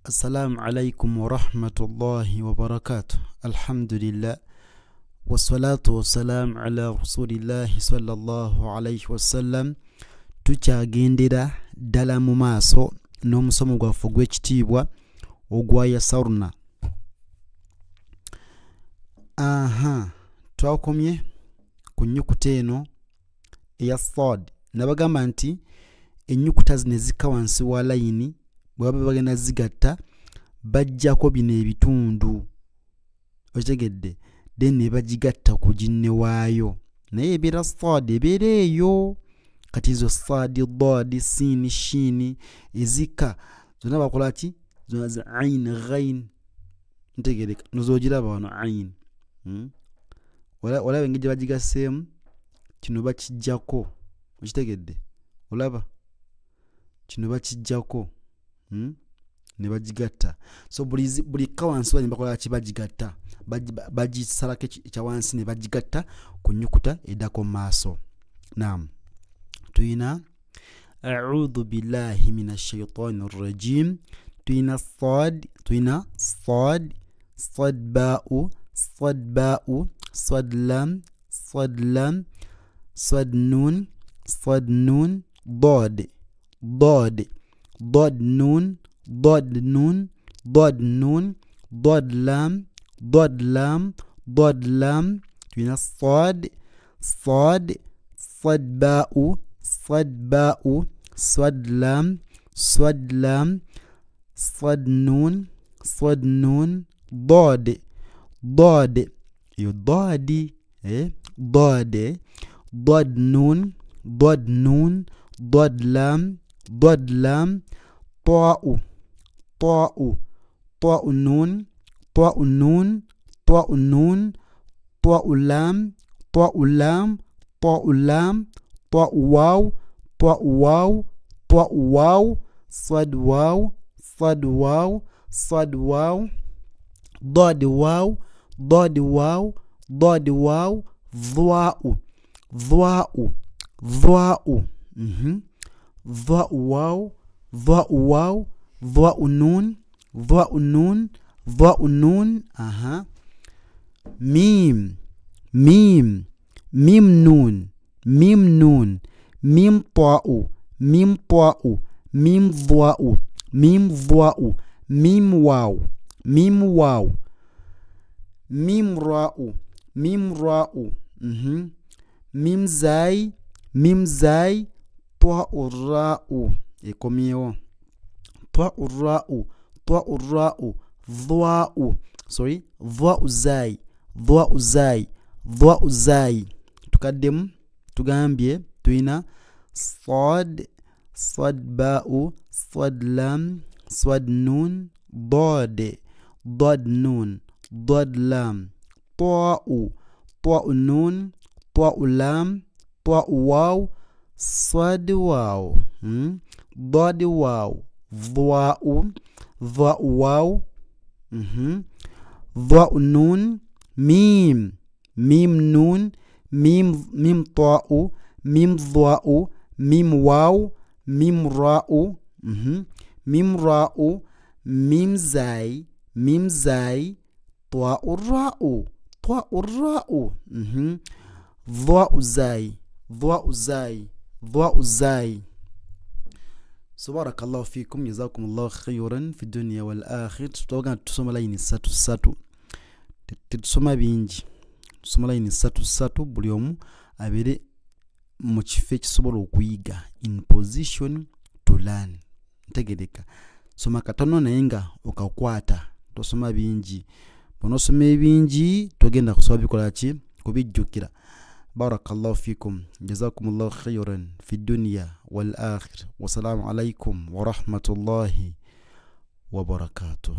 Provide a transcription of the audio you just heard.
السلام عليكم ورحمة الله وبركاته. الحمد لله والصلاة والسلام على رسول الله صلى الله عليه وسلم. Tukyagendera ddala mu maaso n'omusomo gwaffe gw'ekitiibwa ogwa Yasarna. Twakomye ku nnyukuta eno eya Sad. Nabagamba nti ennyukuta zino ezikka wansi wa layini bwe baba bagenda zigatta bajjako bino ebitundu, okitegedde, then ne bagigatta ku ginne waayo, naye ebeera Sad ebeera eyo. Kati zo Sad, Dad, Sin, Shin ezikka zonna bakola ki? Zonna za Ain, Ghain, ntegereka nozogiraba wano Ain. Olaba engeri bagigaseemu, kino bakijjako, okitegedde, olaba kino bakijjako ne bagigatta. So buli kawansi wali bakola ki? Bagigatta, bagisalako ekya wansi ne bagigatta ku nnyukuta eddako mu maaso. Naam, tuyina a'udhu billahi minash shaitani rrajim. Tuyina Sad, tuyina Sad, Sad ba'u, Sad ba'u, Sad lam, Sad lam, Sad nun, Sad nun, Dad, Dad, Dad nun, Dad nun, Dad nun, Dad lam, Dad lam, Dad lam. Tuyina Sad, Sad, Sad ba'u, Sad ba'u, Sad lam, Sad lam, Sad nun, Sad nun, Dad, Dad, yo Dadi, Dad, Dad nun, Dad nun, Dad lam, Dad lam. Ta'u, Ta'u, Ta'u nun, Ta'u nun, Ta'u nun, Ta'u lam, Ta'u lam, Ta'u lam. Ta'u waw, Ta'u waw, Ta'u waw. Sad waw, Sad waw, Sad waw. Dad waw, Dad waw, Dad waw. Dha'u, Dha'u, Dha'u. Dha'u waw, Dha'u waw, Dha'u nun, Dha'u nun, Dha'u nun. Mim, Mim, Mim nun, Mim nun. Mim ta'u, Mim ta'u, Mim dha'u, Mim dha'u. Mim waw, Mim waw. Mim ra'u, Mim ra'u. Mim zai, Mim zai. Ta'u ra'u, ekomyewo. Ta'u ra'u, Ta'u ra'u. Dha'u, sorry, dha'u zai, Dha'u zai, Dha'u zai. Tukaddemu tugambye tuyina Sad, Sad ba'u, Sad lam, Sad nun, Dad, Dad nun, Dad lam. Ta'u, Ta'u nun, Ta'u lam, Ta'u waw, Sad waw, Dad waw. Dha'u, Dha'u waw. Dha'u nun. Mim, Mim nun, Mim ta'u, Mim dha'u, Mim waw, Mim ra'u, Mim ra'u. Mim zai, Mim zai. Ta'u ra'u, Ta'u ra'u. Dha'u zai, Dha'u zai, Dha'u zai. Subhanakallahu fikum, jazakumullahu khayran fi dunya wal akhir. Tutogana tusoma layini satu tusoma bingi, tusoma layini satu buli omu abere mu kifo ekisobola okuyiga, in position to learn. Ntegereka soma katono naye nga okakwata, tosoma bingi. Bonosoma ebingi togenda kusoma bikola ki? Kubijjukira. Barakallahu fikum, jazakumullahu khayran fi dunya wal akhir. Wassalamu alaikum wa rahmatullahi wa barakatuh.